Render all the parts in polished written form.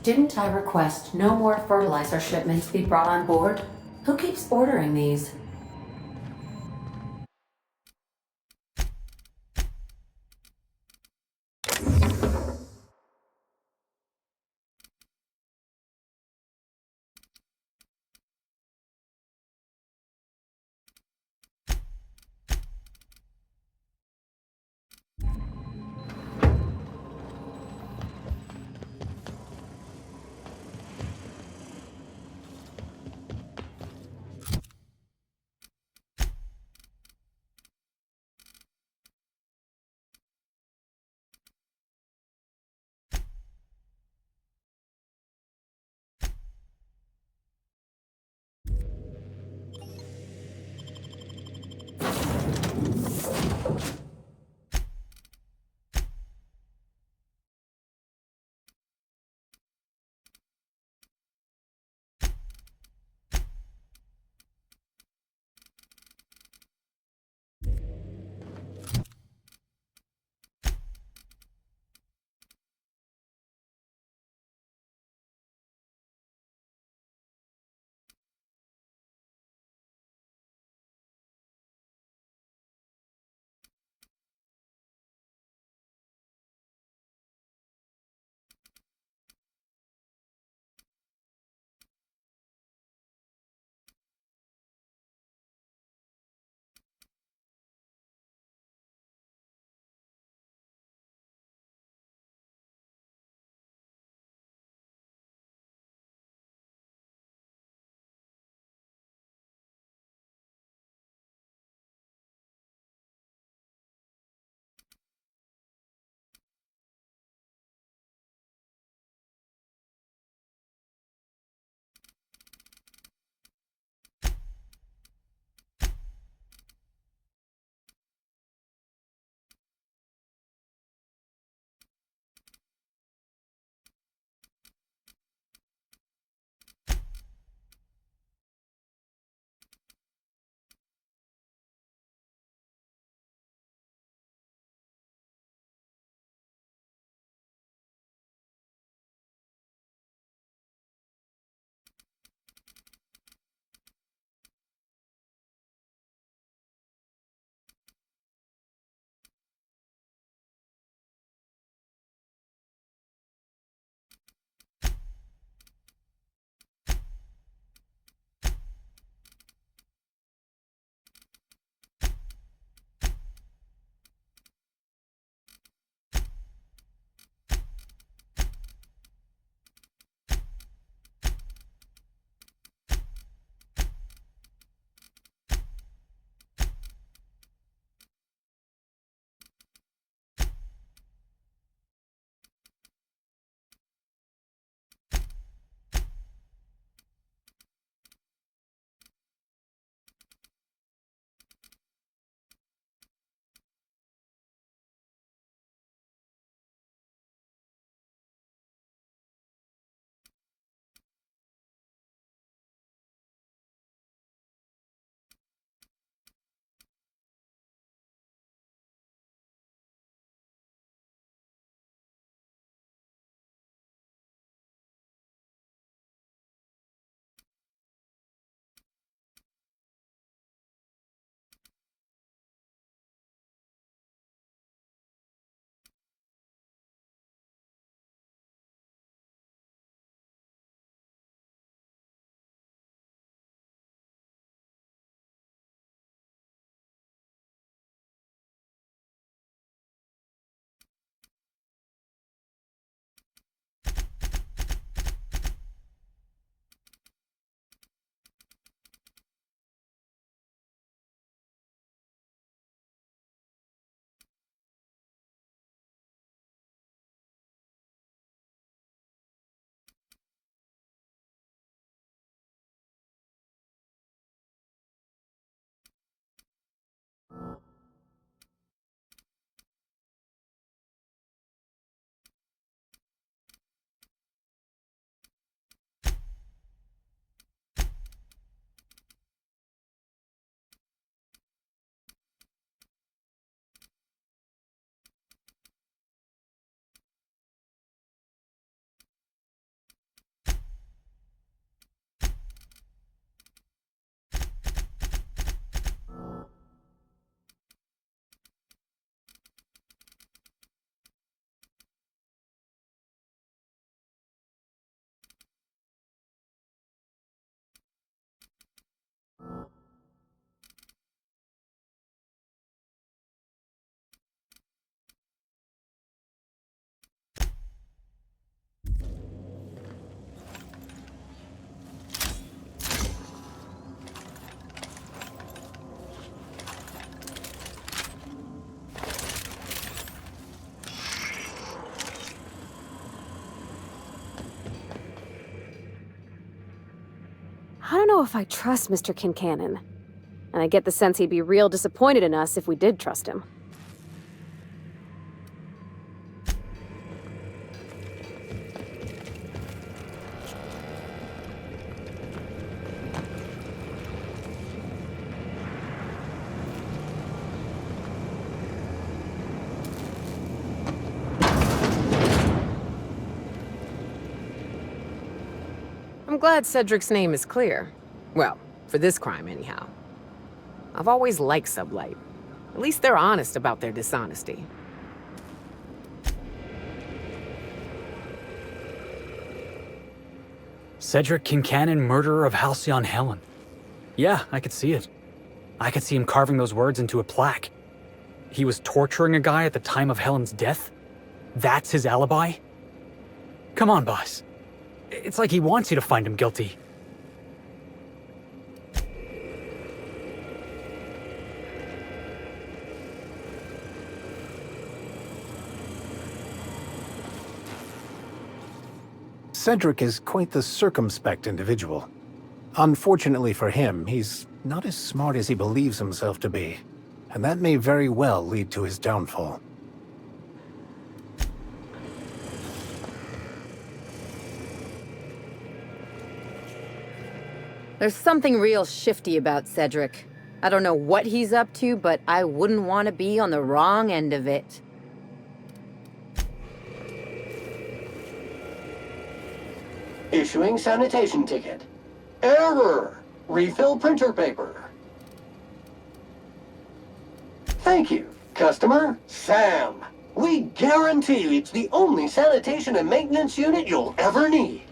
Didn't I request no more fertilizer shipments be brought on board? Who keeps ordering these? I don't know if I trust Mr. Kincannon. And I get the sense he'd be real disappointed in us if we did trust him. I'm glad Cedric's name is clear. Well, for this crime anyhow. I've always liked Sublight. At least they're honest about their dishonesty. Cedric Kincannon, murderer of Halcyon Helen. Yeah, I could see it. I could see him carving those words into a plaque. He was torturing a guy at the time of Helen's death? That's his alibi? Come on, boss. It's like he wants you to find him guilty. Cedric is quite the circumspect individual. Unfortunately for him, he's not as smart as he believes himself to be, and that may very well lead to his downfall. There's something real shifty about Cedric. I don't know what he's up to, but I wouldn't want to be on the wrong end of it. Issuing sanitation ticket. Error! Refill printer paper. Thank you, customer Sam. We guarantee it's the only sanitation and maintenance unit you'll ever need.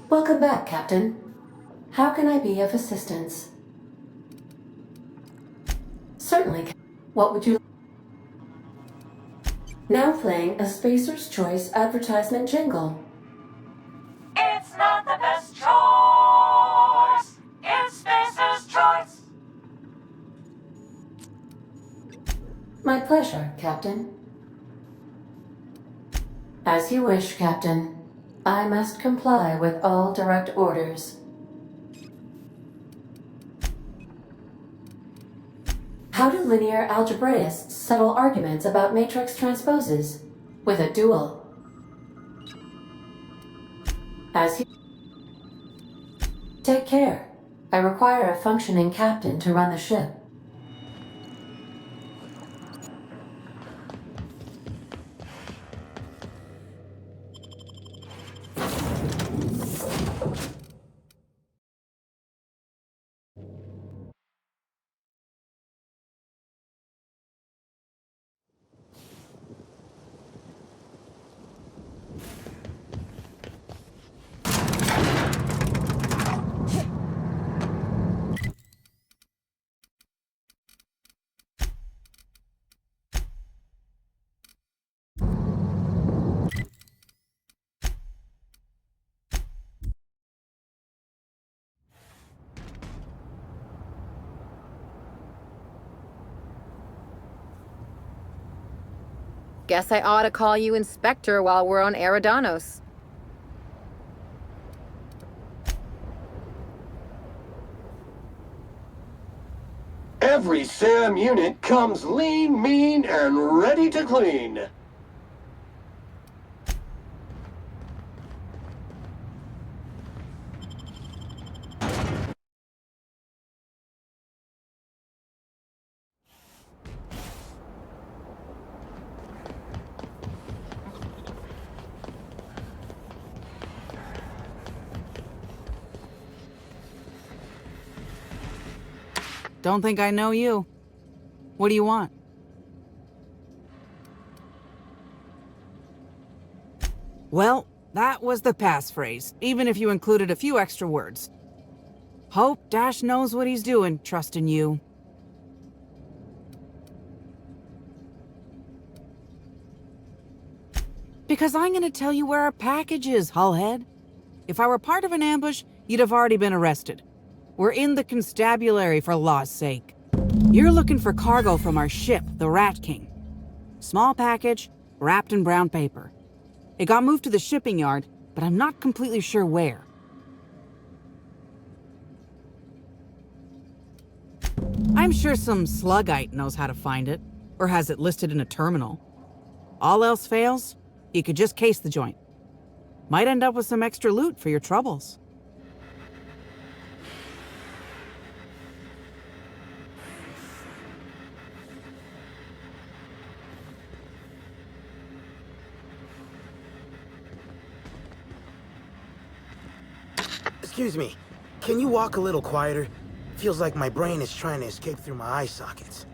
Welcome back, Captain. How can I be of assistance? Certainly. What would you... Now playing a Spacer's Choice advertisement jingle. It's not the best choice. It's Spacer's Choice. My pleasure, Captain. As you wish, Captain. I must comply with all direct orders. How do linear algebraists settle arguments about matrix transposes? With a duel. As you... Take care. I require a functioning captain to run the ship. Guess I ought to call you Inspector while we're on Eridanos. Every SAM unit comes lean, mean, and ready to clean. Don't think I know you. What do you want? Well, that was the passphrase, even if you included a few extra words. Hope Dash knows what he's doing, trusting you. Because I'm gonna tell you where our package is, Hullhead. If I were part of an ambush, you'd have already been arrested. We're in the constabulary, for law's sake. You're looking for cargo from our ship, the Rat King. Small package, wrapped in brown paper. It got moved to the shipping yard, but I'm not completely sure where. I'm sure some sluggite knows how to find it, or has it listed in a terminal. All else fails, you could just case the joint. Might end up with some extra loot for your troubles. Excuse me, can you walk a little quieter? Feels like my brain is trying to escape through my eye sockets.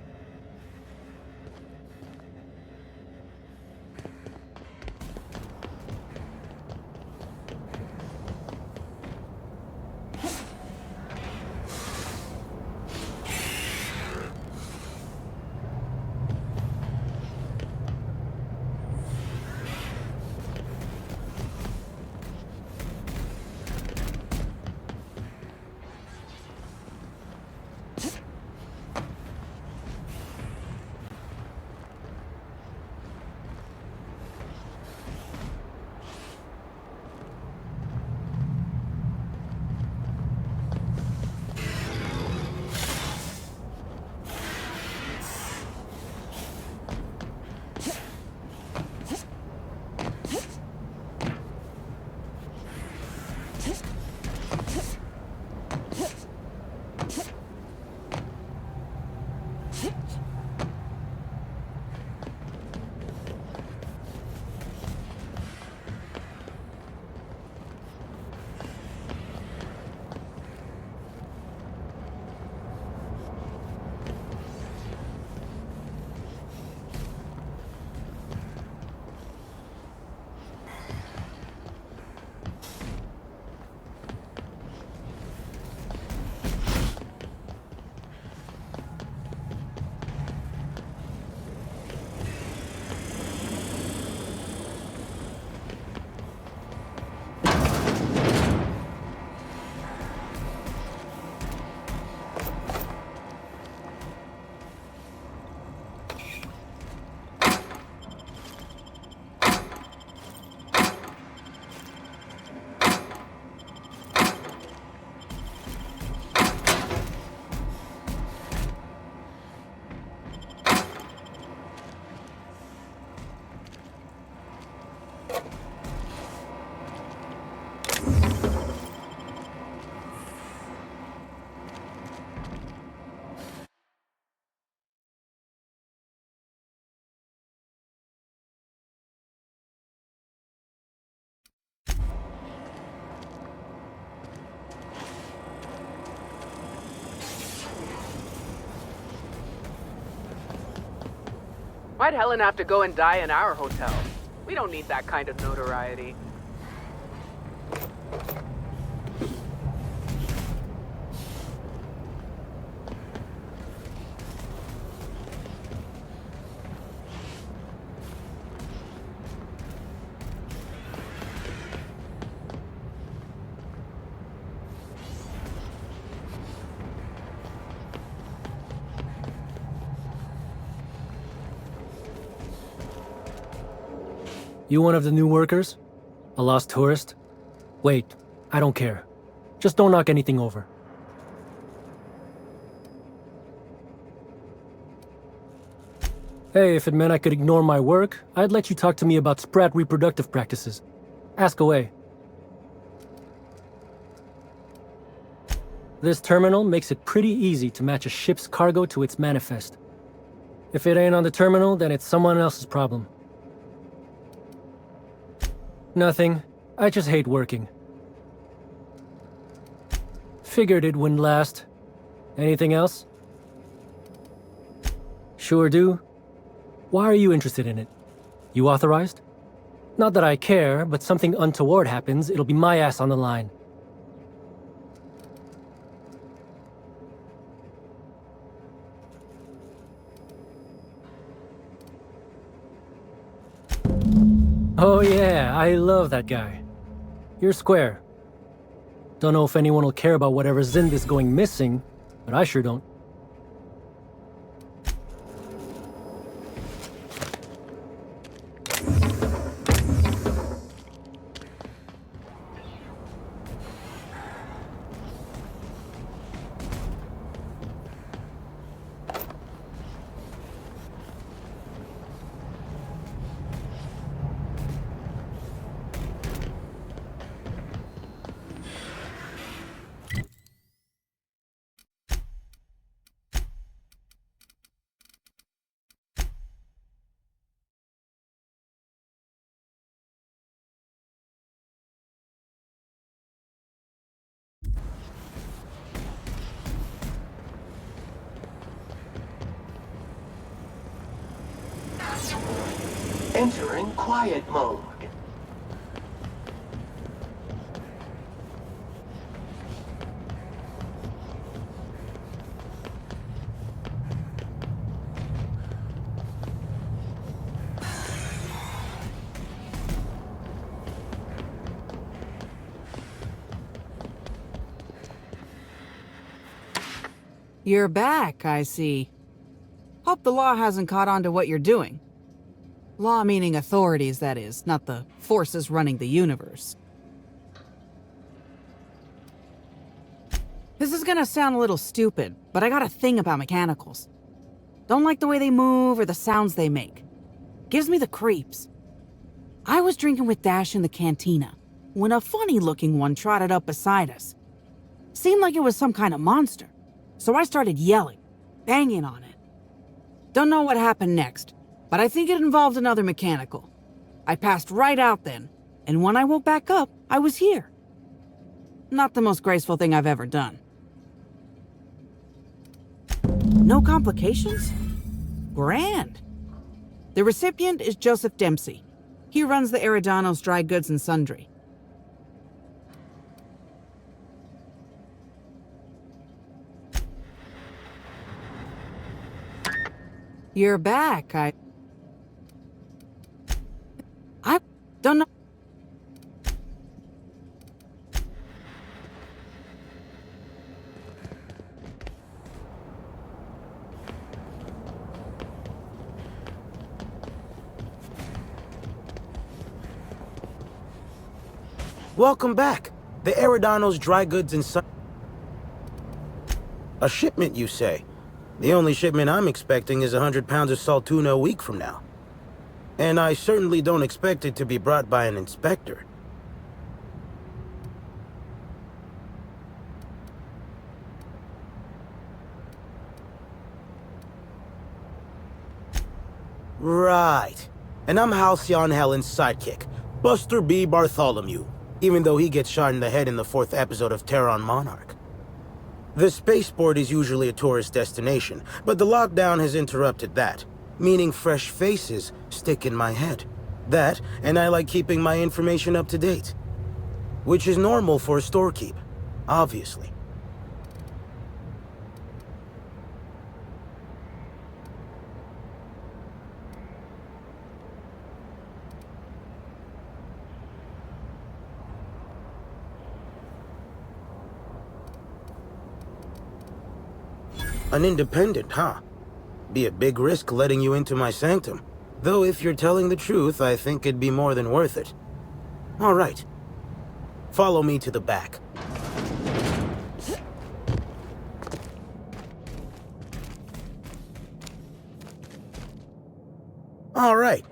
Why'd Helen have to go and die in our hotel? We don't need that kind of notoriety. You one of the new workers? A lost tourist? Wait, I don't care. Just don't knock anything over. Hey, if it meant I could ignore my work, I'd let you talk to me about sprat reproductive practices. Ask away. This terminal makes it pretty easy to match a ship's cargo to its manifest. If it ain't on the terminal, then it's someone else's problem. Nothing. I just hate working. Figured it wouldn't last. Anything else? Sure do. Why are you interested in it? You authorized? Not that I care, but something untoward happens, it'll be my ass on the line. Oh yeah, I love that guy. You're square. Don't know if anyone will care about whatever's in this going missing, but I sure don't. Entering quiet mode. You're back, I see. Hope the law hasn't caught on to what you're doing. Law meaning authorities, that is, not the forces running the universe. This is gonna sound a little stupid, but I got a thing about mechanicals. Don't like the way they move or the sounds they make. Gives me the creeps. I was drinking with Dash in the cantina when a funny-looking one trotted up beside us. Seemed like it was some kind of monster, so I started yelling, banging on it. Don't know what happened next, but I think it involved another mechanical. I passed right out then, and when I woke back up, I was here. Not the most graceful thing I've ever done. No complications? Grand. The recipient is Joseph Dempsey. He runs the Eridanos Dry Goods and Sundry. You're back, I don't know. Welcome back. The Eridanos Dry Goods and A shipment, you say? The only shipment I'm expecting is 100 pounds of salt tuna a week from now. And I certainly don't expect it to be brought by an inspector. Right. And I'm Halcyon Helen's sidekick, Buster B. Bartholomew, even though he gets shot in the head in the 4th episode of Terran Monarch. The spaceport is usually a tourist destination, but the lockdown has interrupted that, meaning fresh faces stick in my head. That, and I like keeping my information up to date. Which is normal for a storekeep, obviously. An independent, huh? Be a big risk letting you into my sanctum. Though if you're telling the truth, I think it'd be more than worth it. All right. Follow me to the back. All right.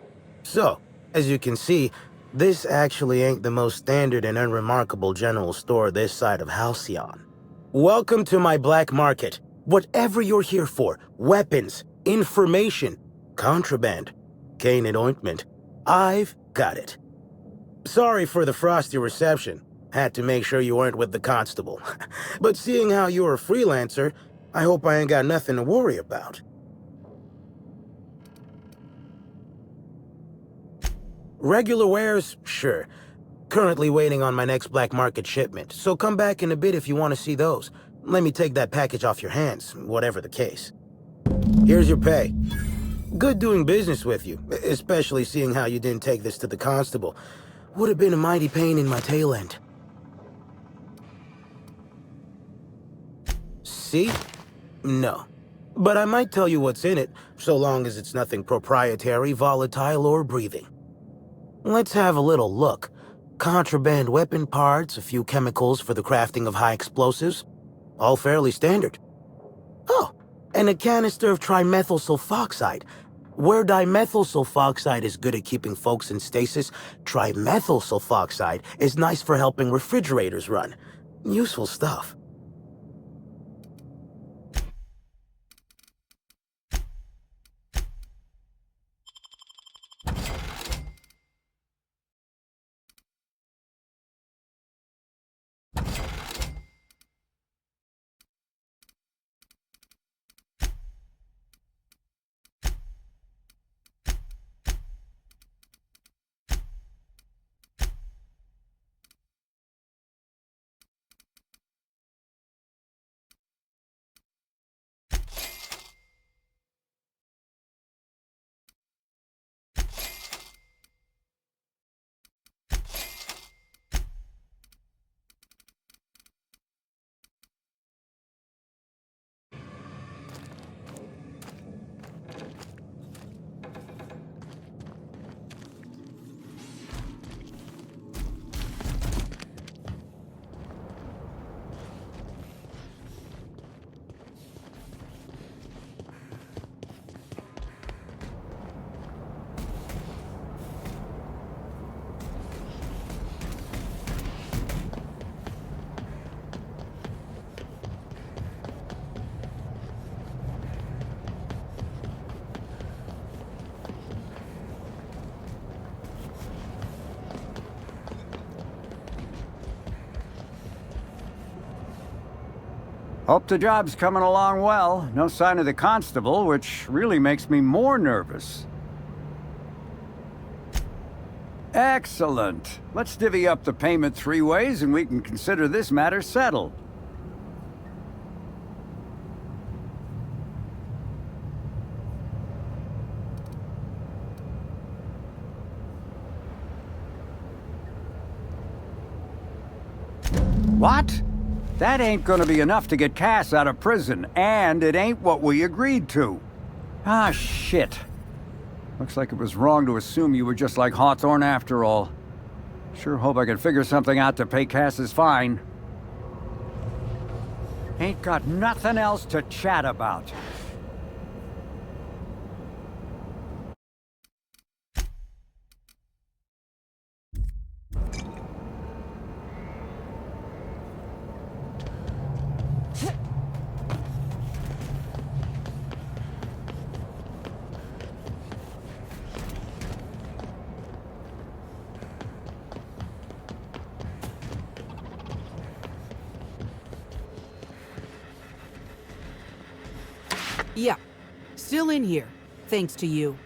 So, as you can see, this actually ain't the most standard and unremarkable general store this side of Halcyon. Welcome to my black market. Whatever you're here for, weapons, information, contraband, cane and ointment, I've got it. Sorry for the frosty reception. Had to make sure you weren't with the constable. But seeing how you're a freelancer, I hope I ain't got nothing to worry about. Regular wares? Sure. Currently waiting on my next black market shipment, so come back in a bit if you want to see those. Let me take that package off your hands, whatever the case. Here's your pay. Good doing business with you, especially seeing how you didn't take this to the constable. Would have been a mighty pain in my tail end. See? No. But I might tell you what's in it, so long as it's nothing proprietary, volatile, or breathing. Let's have a little look. Contraband weapon parts, a few chemicals for the crafting of high explosives. All fairly standard. Oh, and a canister of trimethyl sulfoxide. Where dimethyl sulfoxide is good at keeping folks in stasis, trimethyl sulfoxide is nice for helping refrigerators run. Useful stuff. Hope the job's coming along well. No sign of the constable, which really makes me more nervous. Excellent. Let's divvy up the payment 3 ways and we can consider this matter settled. What? That ain't gonna be enough to get Cass out of prison, and it ain't what we agreed to. Ah, shit. Looks like it was wrong to assume you were just like Hawthorne after all. Sure hope I can figure something out to pay Cass's fine. Ain't got nothing else to chat about. Yeah, still in here, thanks to you.